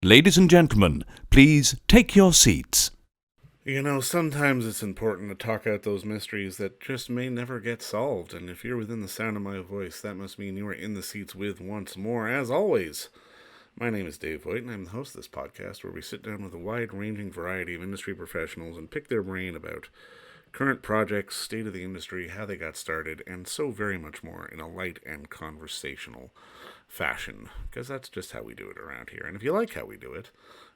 Ladies and gentlemen, please take your seats. You know, sometimes it's important to talk out those mysteries that just may never get solved, and if you're within the sound of my voice, that must mean you are in the seats with once more, as always. My name is Dave Voigt, and I'm the host of this podcast where we sit down with a wide-ranging variety of industry professionals and pick their brain about current projects, state of the industry, how they got started, and so very much more in a light and conversational fashion, because that's just how we do it around here. And if you like how we do it,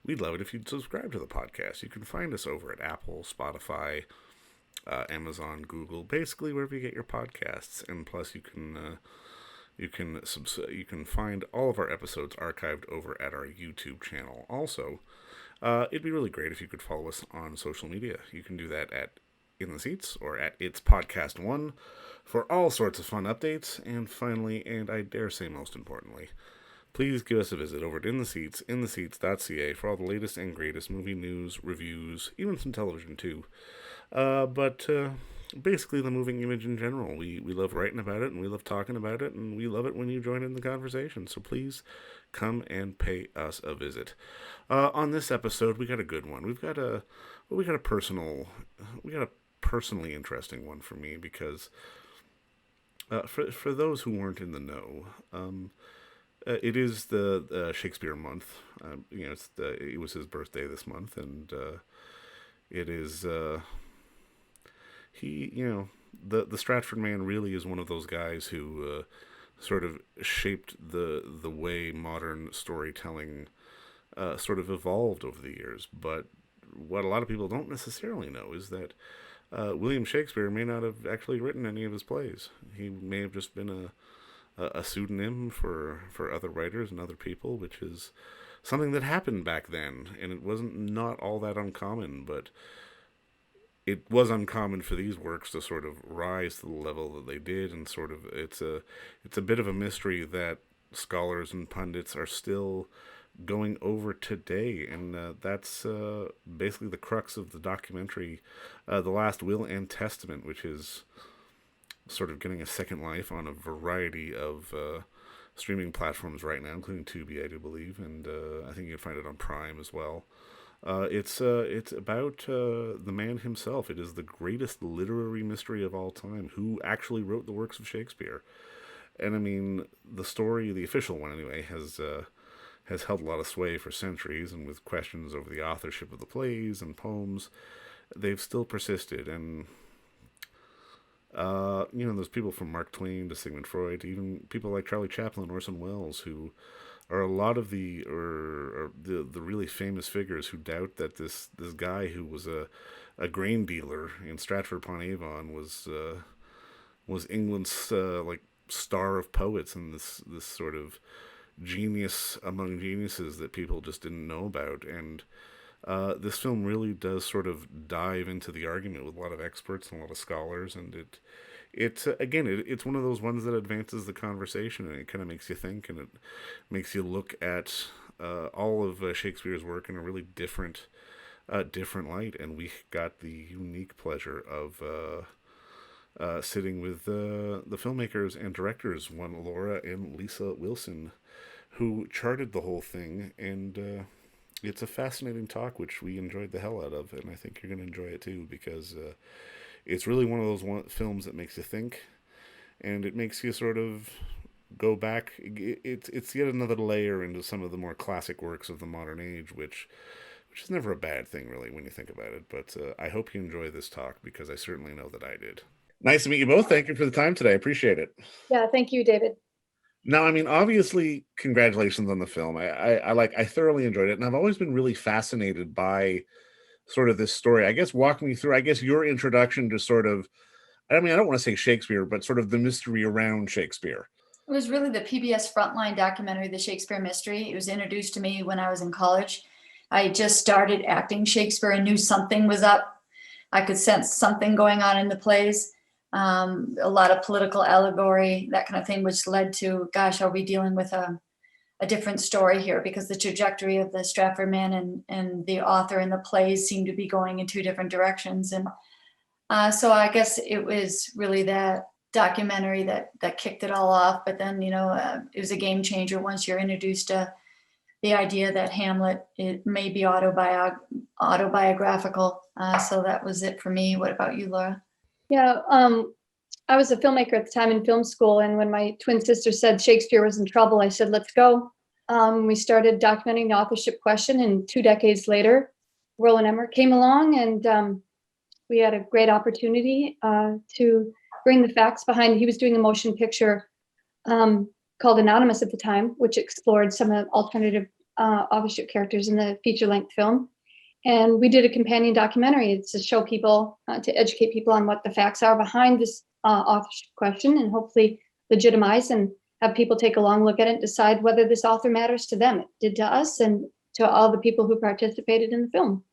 we'd love it if you'd subscribe to the podcast. You can find us over at Apple, Spotify, Amazon, Google, basically wherever you get your podcasts. And plus, you can find all of our episodes archived over at our YouTube channel. Also, it'd be really great if you could follow us on social media. You can do that at In the Seats or at It's Podcast One for all sorts of fun updates. And finally, and I dare say most importantly, please give us a visit over at In the Seats, intheseats.ca, for all the latest and greatest movie news, reviews, even some television too. But basically the moving image in general. We love writing about it, and we love talking about it, and we love it when you join in the conversation. So please come and pay us a visit. On this episode, we got a good one. We got a personally interesting one for me, because for those who weren't in the know, it is the Shakespeare month. It was his birthday this month, and it is the Stratford man really is one of those guys who sort of shaped the way modern storytelling sort of evolved over the years. But what a lot of people don't necessarily know is that William Shakespeare may not have actually written any of his plays. He may have just been a pseudonym for other writers and other people, which is something that happened back then, and it wasn't not all that uncommon, but it was uncommon for these works to sort of rise to the level that they did, and sort of it's a bit of a mystery that scholars and pundits are still going over today, and that's basically the crux of the documentary, The Last Will and Testament, which is sort of getting a second life on a variety of streaming platforms right now, including Tubi, I do believe, and I think you can find it on Prime as well. It's about the man himself. It is the greatest literary mystery of all time. Who actually wrote the works of Shakespeare? And I mean, the story, the official one anyway, has held a lot of sway for centuries, and with questions over the authorship of the plays and poems, they've still persisted. And there's people from Mark Twain to Sigmund Freud, to even people like Chaplin and Orson Welles, who are a lot of the really famous figures who doubt that this guy who was a grain dealer in Stratford-upon-Avon was England's like star of poets, and this sort of genius among geniuses that people just didn't know about. And this film really does sort of dive into the argument with a lot of experts and a lot of scholars, and it's one of those ones that advances the conversation, and it kind of makes you think, and it makes you look at all of Shakespeare's work in a really different light. And we got the unique pleasure of sitting with the filmmakers and directors, one Laura and Lisa Wilson, who charted the whole thing, and it's a fascinating talk, which we enjoyed the hell out of, and I think you're going to enjoy it too, because it's really one of those films that makes you think, and it makes you sort of go back. It's yet another layer into some of the more classic works of the modern age, which is never a bad thing, really, when you think about it. But I hope you enjoy this talk, because I certainly know that I did. Nice to meet you both. Thank you for the time today. I appreciate it. Yeah, thank you, David. Now, I mean, obviously, congratulations on the film. I thoroughly enjoyed it, and I've always been really fascinated by sort of this story. I guess walk me through, your introduction to sort of, I mean, I don't want to say Shakespeare, but sort of the mystery around Shakespeare. It was really the PBS Frontline documentary, The Shakespeare Mystery. It was introduced to me when I was in college. I just started acting Shakespeare and knew something was up. I could sense something going on in the plays. A lot of political allegory, that kind of thing, which led to, gosh, are we dealing with a different story here? Because the trajectory of the Stratford man and the author and the plays seem to be going in two different directions. And so I guess it was really that documentary that kicked it all off. But then, it was a game changer once you're introduced to the idea that Hamlet, it may be autobiographical. So that was it for me. What about you, Laura? Yeah, I was a filmmaker at the time in film school, and when my twin sister said Shakespeare was in trouble, I said, let's go. We started documenting the authorship question, and 2 decades later, Roland Emmerich came along, and we had a great opportunity to bring the facts behind. He was doing a motion picture called Anonymous at the time, which explored some of the alternative authorship characters in the feature-length film. And we did a companion documentary to show people, to educate people on what the facts are behind this authorship question, and hopefully legitimize and have people take a long look at it and decide whether this author matters to them. It did to us and to all the people who participated in the film.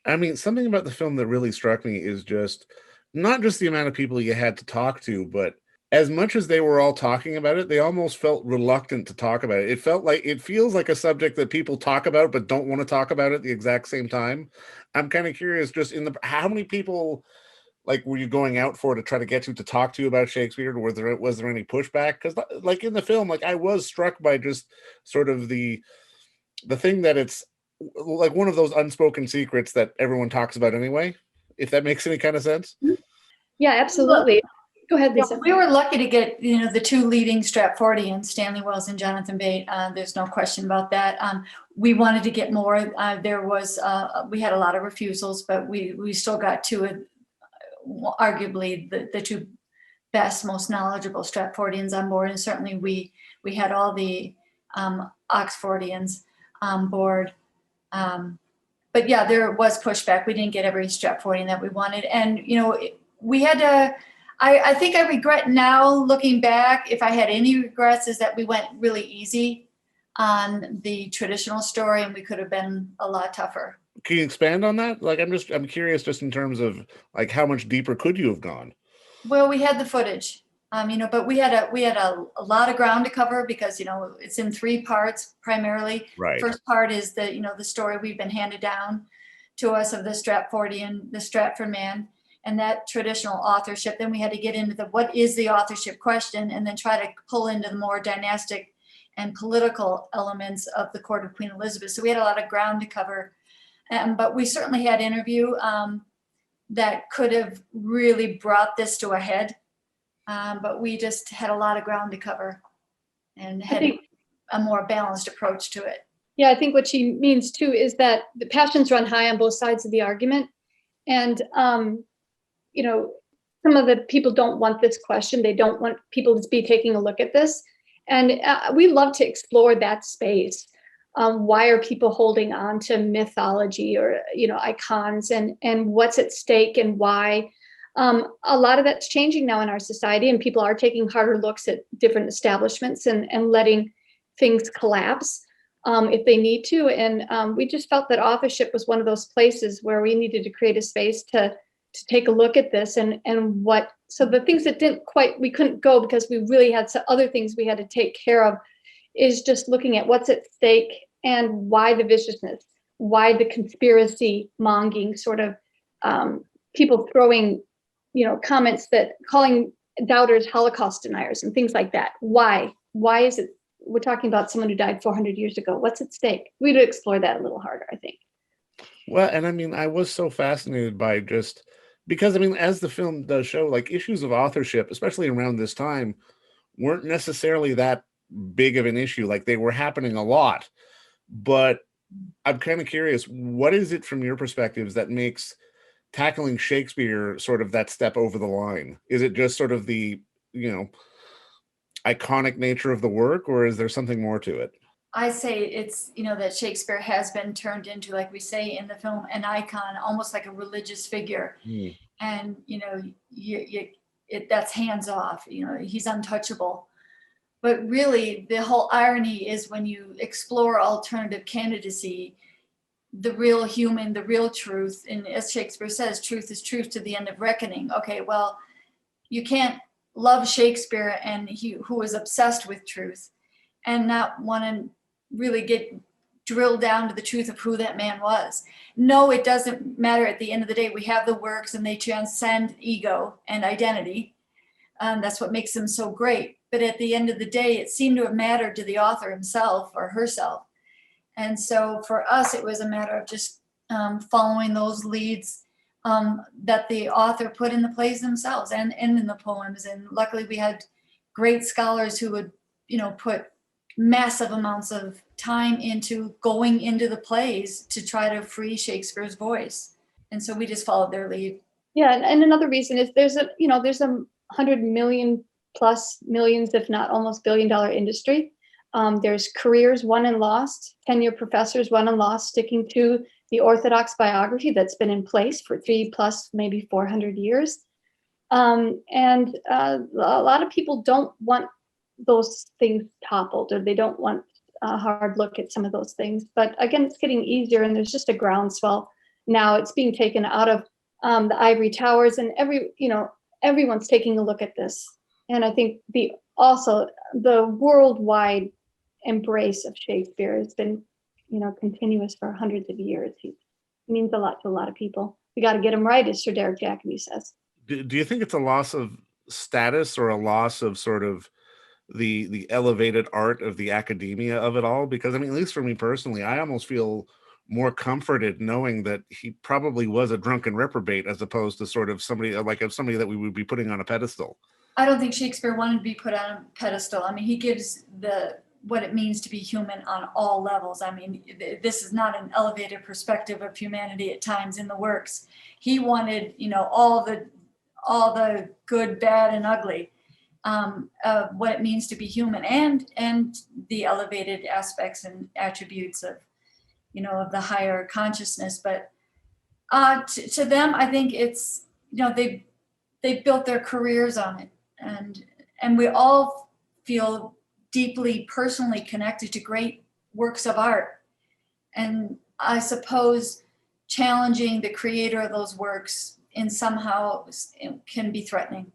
I mean, something about the film that really struck me is just not just the amount of people you had to talk to, but as much as they were all talking about it, they almost felt reluctant to talk about it. It feels like a subject that people talk about but don't want to talk about at the exact same time. I'm kind of curious, just how many people like were you going out for to try to get to talk to you about Shakespeare? Was there any pushback? Because like in the film, like I was struck by just sort of the thing that it's like one of those unspoken secrets that everyone talks about anyway, if that makes any kind of sense. Yeah, absolutely. Go ahead, Lisa. We were lucky to get, the 2 leading Stratfordians, Stanley Wells and Jonathan Bate. There's no question about that. We wanted to get more. We had a lot of refusals, but we still got 2 arguably the 2 best, most knowledgeable Stratfordians on board. And certainly we had all the Oxfordians on board. But yeah, there was pushback. We didn't get every Stratfordian that we wanted. And, we had to, I think I regret now looking back, if I had any regrets, is that we went really easy on the traditional story and we could have been a lot tougher. Can you expand on that? Like, I'm curious just in terms of like how much deeper could you have gone? Well, we had the footage, but we had a lot of ground to cover because, it's in 3 parts primarily. Right. First part is the story we've been handed down to us of the Stratford man, and that traditional authorship. Then we had to get into what is the authorship question, and then try to pull into the more dynastic and political elements of the court of Queen Elizabeth. So we had a lot of ground to cover, but we certainly had interview that could have really brought this to a head. But we just had a lot of ground to cover and had a more balanced approach to it. Yeah, I think what she means too is that the passions run high on both sides of the argument. And, some of the people don't want this question. They don't want people to be taking a look at this. And we love to explore that space. Why are people holding on to mythology or, icons, and what's at stake and why? A lot of that's changing now in our society, and people are taking harder looks at different establishments and letting things collapse if they need to. And we just felt that authorship was one of those places where we needed to create a space to take a look at this and so the things that we couldn't go because we really had some other things we had to take care of is just looking at what's at stake and why the viciousness, why the conspiracy mongering sort of people throwing, comments that calling doubters Holocaust deniers and things like that. Why is it? We're talking about someone who died 400 years ago. What's at stake? We'd explore that a little harder, I think. Well, and I mean, I was so fascinated by just because, as the film does show, like issues of authorship, especially around this time, weren't necessarily that big of an issue. Like they were happening a lot. But I'm kind of curious, what is it from your perspectives that makes tackling Shakespeare sort of that step over the line? Is it just sort of the, iconic nature of the work, or is there something more to it? I say it's, that Shakespeare has been turned into, like we say in the film, an icon, almost like a religious figure. Mm. And, that's hands off, he's untouchable. But really, the whole irony is when you explore alternative candidacy, the real human, the real truth, and as Shakespeare says, truth is truth to the end of reckoning. Okay, well, you can't love Shakespeare and who is obsessed with truth and not want to really get drilled down to the truth of who that man was. No, it doesn't matter at the end of the day. We have the works and they transcend ego and identity. That's what makes them so great. But at the end of the day, it seemed to have mattered to the author himself or herself. And so for us, it was a matter of just following those leads that the author put in the plays themselves and in the poems. And luckily we had great scholars who would, put massive amounts of time into going into the plays to try to free Shakespeare's voice. And so we just followed their lead. Yeah, and another reason is there's a 100 million plus millions, if not almost $1 billion industry. There's careers won and lost, tenure professors won and lost, sticking to the orthodox biography that's been in place for 3+ maybe 400 years. And a lot of people don't want those things toppled, or they don't want a hard look at some of those things. But again, it's getting easier, and there's just a groundswell now. It's being taken out of the ivory towers, and everyone's taking a look at this. And I think the worldwide embrace of Shakespeare has been, continuous for hundreds of years. He means a lot to a lot of people. We got to get him right, as Sir Derek Jacobi says. Do you think it's a loss of status or a loss of sort of the elevated art of the academia of it all? Because at least for me personally, I almost feel more comforted knowing that he probably was a drunken reprobate, as opposed to sort of somebody that we would be putting on a pedestal. I don't think Shakespeare wanted to be put on a pedestal. He gives what it means to be human on all levels. This is not an elevated perspective of humanity at times in the works. He wanted, all the good, bad, and ugly of what it means to be human, and the elevated aspects and attributes of, of the higher consciousness. But to them, I think it's, they built their careers on it, and we all feel deeply personally connected to great works of art. And I suppose challenging the creator of those works in somehow can be threatening,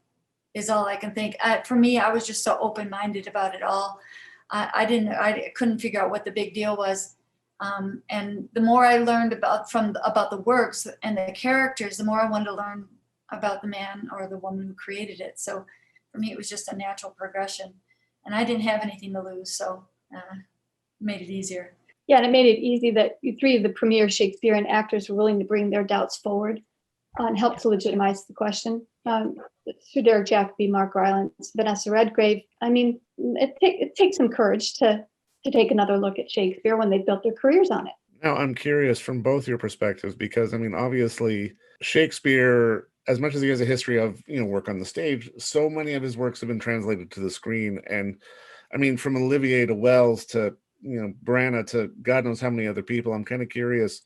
is all I can think. For me, I was just so open-minded about it all. I couldn't figure out what the big deal was. And the more I learned about the works and the characters, the more I wanted to learn about the man or the woman who created it. So for me, it was just a natural progression, and I didn't have anything to lose, so it made it easier. Yeah, and it made it easy that 3 of the premier Shakespearean actors were willing to bring their doubts forward and help to legitimize the question. Sir Derek Jacobi, Mark Rylance, Vanessa Redgrave. It takes some courage to take another look at Shakespeare when they built their careers on it. Now, I'm curious from both your perspectives, because obviously Shakespeare, as much as he has a history of work on the stage, so many of his works have been translated to the screen. And from Olivier to Wells to Branagh to God knows how many other people. I'm kind of curious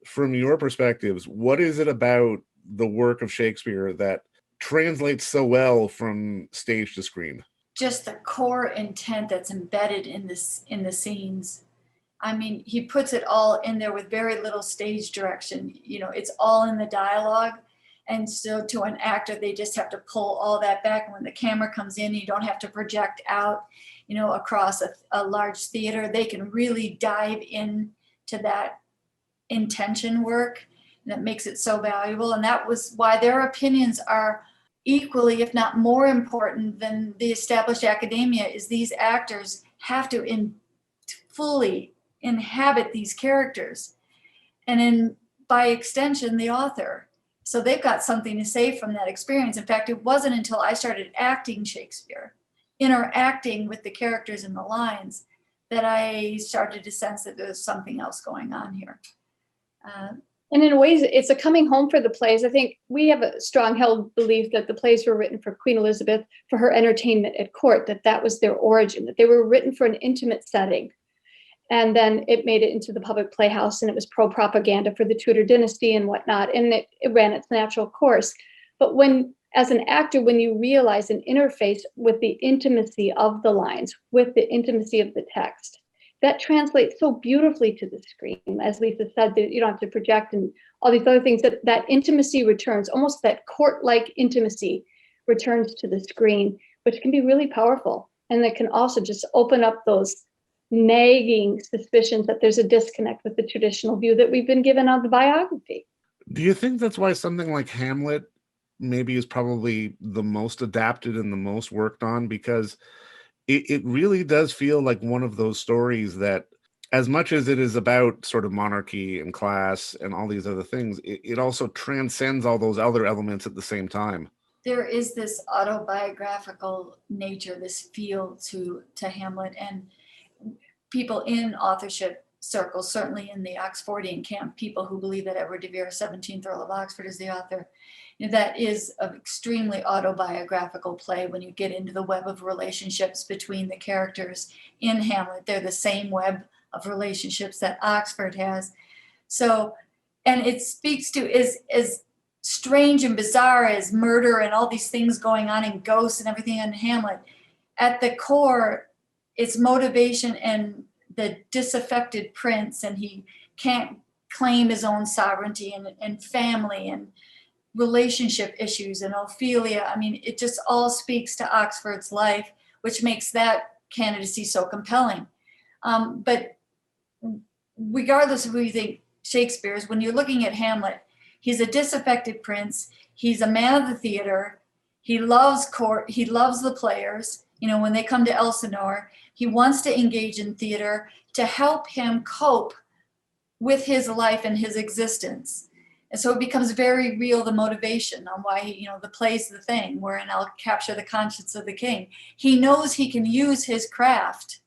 from your perspectives, what is it about the work of Shakespeare that translates so well from stage to screen? Just the core intent that's embedded in the scenes. He puts it all in there with very little stage direction. It's all in the dialogue. And so to an actor, they just have to pull all that back. And when the camera comes in, you don't have to project out, across a large theater. They can really dive into that intention work. And that makes it so valuable. And that was why their opinions are equally, if not more important than the established academia, is these actors have to fully inhabit these characters. And by extension, the author. So they've got something to say from that experience. In fact, it wasn't until I started acting Shakespeare, interacting with the characters and the lines, that I started to sense that there was something else going on here. And in ways, it's a coming home for the plays. I think we have a strong held belief that the plays were written for Queen Elizabeth for her entertainment at court, that was their origin, that they were written for an intimate setting. And then it made it into the public playhouse, and it was pro-propaganda for the Tudor dynasty and whatnot, and it ran its natural course. But as an actor, when you realize an interface with the intimacy of the lines, with the intimacy of the text, that translates so beautifully to the screen. As Lisa said, that you don't have to project and all these other things, that intimacy returns, almost that court-like intimacy returns to the screen, which can be really powerful. And that can also just open up those nagging suspicions that there's a disconnect with the traditional view that we've been given of the biography. Do you think that's why something like Hamlet maybe is probably the most adapted and the most worked on? Because it really does feel like one of those stories that as much as it is about sort of monarchy and class and all these other things, it also transcends all those other elements at the same time. There is this autobiographical nature, this feel to Hamlet, and people in authorship circles, certainly in the Oxfordian camp, people who believe that Edward de Vere, 17th Earl of Oxford, is the author. That is an extremely autobiographical play when you get into the web of relationships between the characters in Hamlet. They're the same web of relationships that Oxford has. So, and it speaks to as strange and bizarre as murder and all these things going on and ghosts and everything in Hamlet. At the core, it's motivation and the disaffected prince, and he can't claim his own sovereignty, and family and relationship issues and Ophelia. I mean, it just all speaks to Oxford's life, which makes that candidacy so compelling. But regardless of who you think Shakespeare is, when you're looking at Hamlet, he's a disaffected prince. He's a man of the theater. He loves court. He loves the players. You know, when they come to Elsinore, he wants to engage in theater to help him cope with his life and his existence. And so it becomes very real, the motivation on why, the play's the thing, wherein I'll capture the conscience of the king. He knows he can use his craft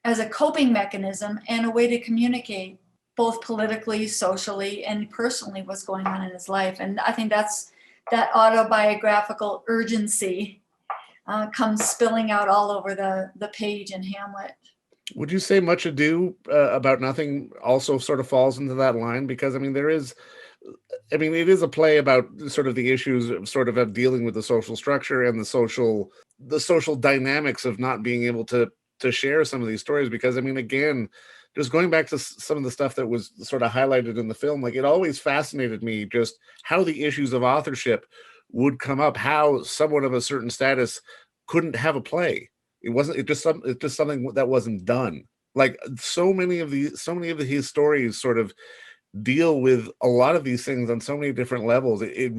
as a coping mechanism and a way to communicate both politically, socially, and personally what's going on in his life. And I think that's that autobiographical urgency comes spilling out all over the page in Hamlet. Would you say Much Ado About Nothing also sort of falls into that line? Because, it is a play about sort of the issues of dealing with the social structure and the social dynamics of not being able to share some of these stories. Because, again, just going back to some of the stuff that was sort of highlighted in the film, like, it always fascinated me just how the issues of authorship would come up, how someone of a certain status couldn't have a play. It's just something that wasn't done. Like, so many of his stories sort of deal with a lot of these things on so many different levels. It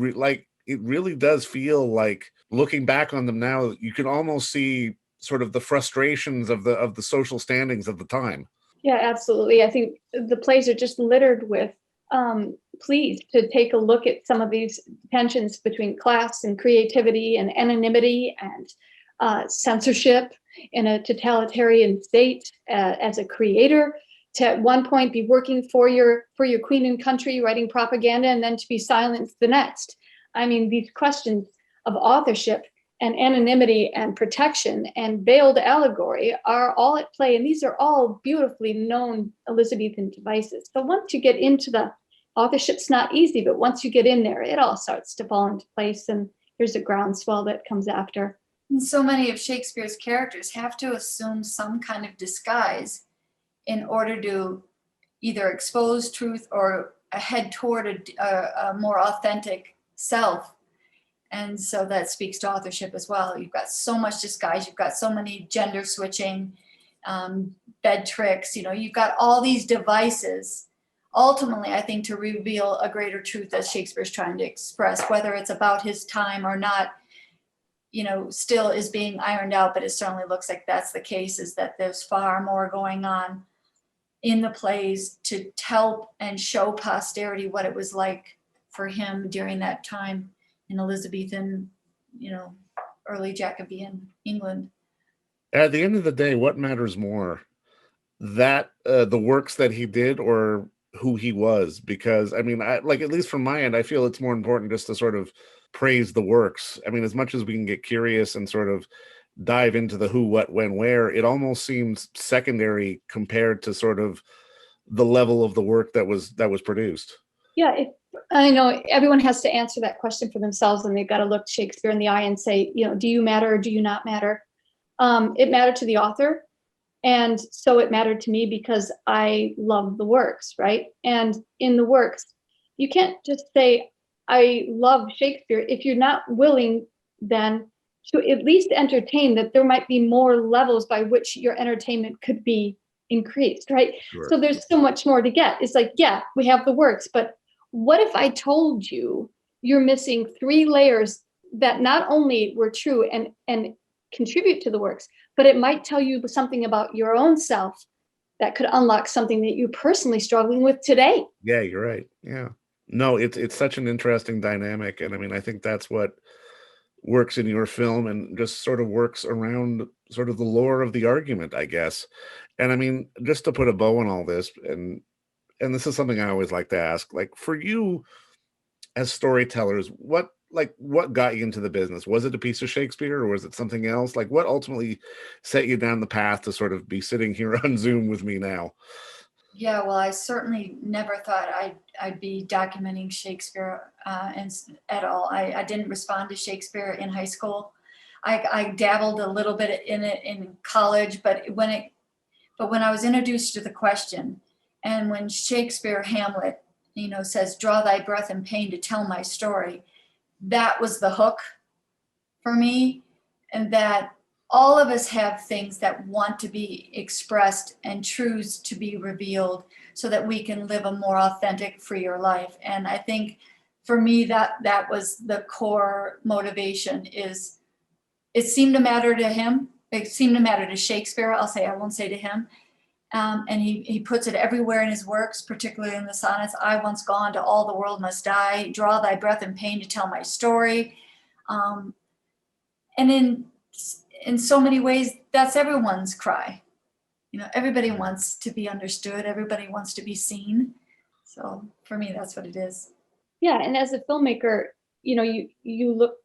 really does feel like, looking back on them now, you can almost see sort of the frustrations of the social standings of the time. Yeah, absolutely. I think the plays are just littered with pleas to take a look at some of these tensions between class and creativity and anonymity and censorship in a totalitarian state as a creator, to at one point be working for your queen and country, writing propaganda, and then to be silenced the next. These questions of authorship and anonymity and protection and veiled allegory are all at play. And these are all beautifully known Elizabethan devices. So once you get into the authorship's not easy, but once you get in there, it all starts to fall into place. And there's a groundswell that comes after. And so many of Shakespeare's characters have to assume some kind of disguise in order to either expose truth or head toward a more authentic self. And so that speaks to authorship as well. You've got so much disguise. You've got so many gender switching, bed tricks. You've got all these devices, ultimately, I think, to reveal a greater truth that Shakespeare's trying to express, whether it's about his time or not, still is being ironed out. But it certainly looks like that's the case, is that there's far more going on in the plays to tell and show posterity what it was like for him during that time in Elizabethan, early Jacobean England. At the end of the day, what matters more, that the works that he did or who he was? Because at least from my end, I feel it's more important just to sort of praise the works. As much as we can get curious and sort of dive into the who, what, when, where, it almost seems secondary compared to sort of the level of the work that was produced. Yeah, I know everyone has to answer that question for themselves, and they've got to look Shakespeare in the eye and say, do you matter or do you not matter? It mattered to the author, and so it mattered to me because I love the works, right? And in the works, you can't just say, I love Shakespeare if you're not willing then to at least entertain that there might be more levels by which your entertainment could be increased, right? Sure. So there's so much more to get. It's like, yeah, we have the works, but what if I told you you're missing 3 layers that not only were true and contribute to the works, but it might tell you something about your own self that could unlock something that you're personally struggling with today. Yeah, you're right. Yeah. No, it's such an interesting dynamic, and I mean, I think that's what works in your film and just sort of works around sort of the lore of the argument, I guess. And I mean, just to put a bow on all this, and this is something I always like to ask, like for you as storytellers, what got you into the business? Was it a piece of Shakespeare or was it something else? Like what ultimately set you down the path to sort of be sitting here on Zoom with me now? Yeah, well, I certainly never thought I'd be documenting Shakespeare at all. I didn't respond to Shakespeare in high school. I dabbled a little bit in it in college, but when I was introduced to the question, and when Shakespeare Hamlet, says, "Draw thy breath in pain to tell my story," that was the hook for me, and that all of us have things that want to be expressed and truths to be revealed so that we can live a more authentic, freer life. And I think for me that was the core motivation. Is it seemed to matter to him. It seemed to matter to Shakespeare. I won't say to him. And he puts it everywhere in his works, particularly in the sonnets. "I once gone to all the world must die. Draw thy breath in pain to tell my story." And in so many ways, that's everyone's cry. Everybody wants to be understood. Everybody wants to be seen. So for me, that's what it is. Yeah, and as a filmmaker, you look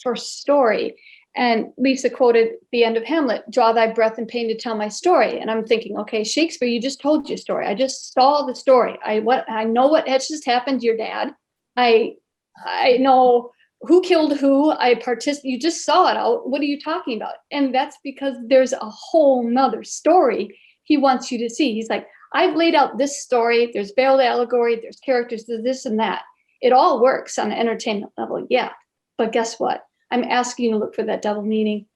for story. And Lisa quoted the end of Hamlet, "Draw thy breath in pain to tell my story." And I'm thinking, okay, Shakespeare, you just told your story. I just saw the story. I know what has just happened to your dad. I know who killed who. You just saw it out. What are you talking about? And that's because there's a whole nother story he wants you to see. He's like, I've laid out this story. There's veiled allegory. There's characters. There's this and that. It all works on an entertainment level. Yeah. But guess what? I'm asking you to look for that double meaning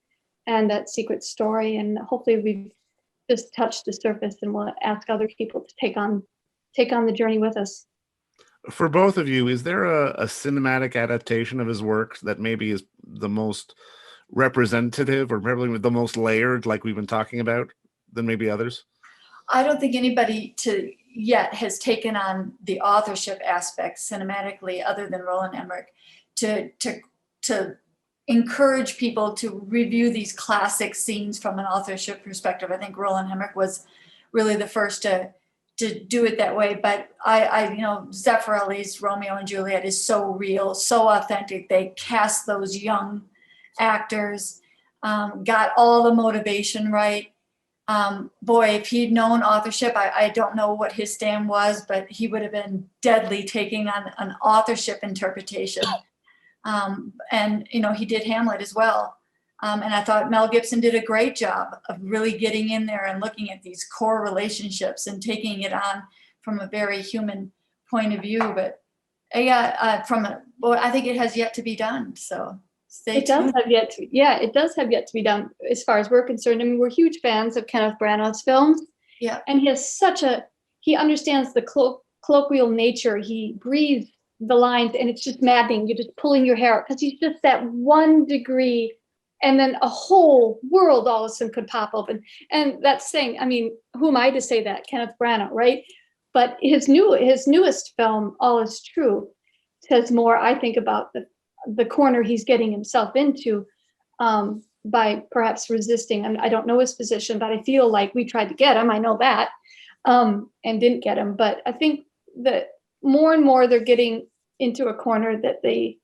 and that secret story. And hopefully we've just touched the surface, and we'll ask other people to take on the journey with us. For both of you, is there a cinematic adaptation of his work that maybe is the most representative or probably the most layered, like we've been talking about, than maybe others? I don't think anybody yet has taken on the authorship aspect cinematically, other than Roland Emmerich, to encourage people to review these classic scenes from an authorship perspective. I think Roland Emmerich was really the first to do it that way. But Zeffirelli's Romeo and Juliet is so real, so authentic. They cast those young actors, got all the motivation right. Boy, if he'd known authorship, I don't know what his stand was, but he would have been deadly taking on an authorship interpretation. And he did Hamlet as well. And I thought Mel Gibson did a great job of really getting in there and looking at these core relationships and taking it on from a very human point of view. But I think it has yet to be done. So stay tuned. It does have yet to be done as far as we're concerned. I mean, we're huge fans of Kenneth Branagh's films. Yeah. And he understands the colloquial nature. He breathes the lines, and it's just maddening. You're just pulling your hair out because he's just that 1 degree, and then a whole world all of a sudden could pop open. And that's saying, I mean, who am I to say that? Kenneth Branagh, right? But his newest film, All Is True, says more, I think, about the corner he's getting himself into by perhaps resisting. I don't know his position, but I feel like we tried to get him. I know that, and didn't get him. But I think that more and more they're getting into a corner that they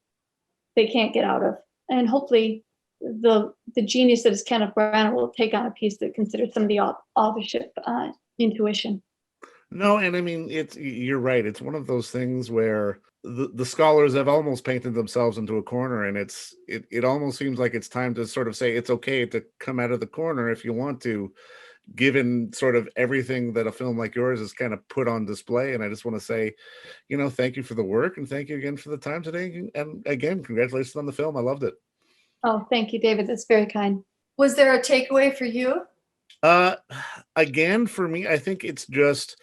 can't get out of. And hopefully the genius that is Kenneth Branagh will take on a piece that considers some of the authorship intuition. No, and I mean, you're right. It's one of those things where the scholars have almost painted themselves into a corner, and it almost seems like it's time to sort of say it's okay to come out of the corner if you want to, given sort of everything that a film like yours is kind of put on display. And I just want to say, thank you for the work, and thank you again for the time today. And again, congratulations on the film. I loved it. Oh, thank you, David. That's very kind. Was there a takeaway for you? Again, for me, I think it's just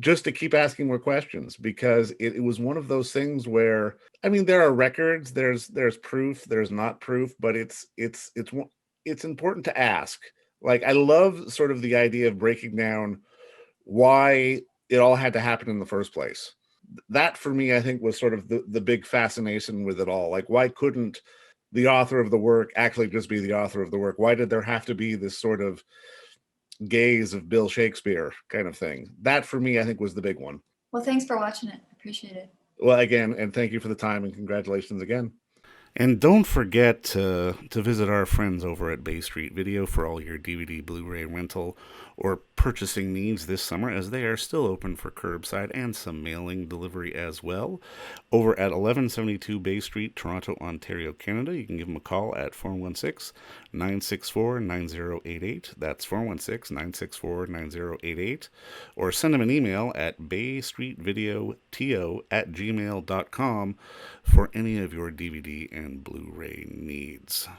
to keep asking more questions, because it was one of those things where, I mean, there are records, there's proof, there's not proof, but it's important to ask, Like, I love sort of the idea of breaking down why it all had to happen in the first place. That for me, I think, was sort of the big fascination with it all. Like, why couldn't the author of the work actually just be the author of the work? Why did there have to be this sort of gaze of Bill Shakespeare kind of thing? That for me, I think, was the big one. Well, thanks for watching it. Appreciate it. Well, again, and thank you for the time and congratulations again. And don't forget to visit our friends over at Bay Street Video for all your DVD, Blu-ray rental, or purchasing needs this summer, as they are still open for curbside and some mailing delivery as well. Over at 1172 Bay Street, Toronto, Ontario, Canada, you can give them a call at 416-964-9088. That's 416-964-9088. Or send them an email at baystreetvideoto@gmail.com for any of your DVD and Blu-ray needs.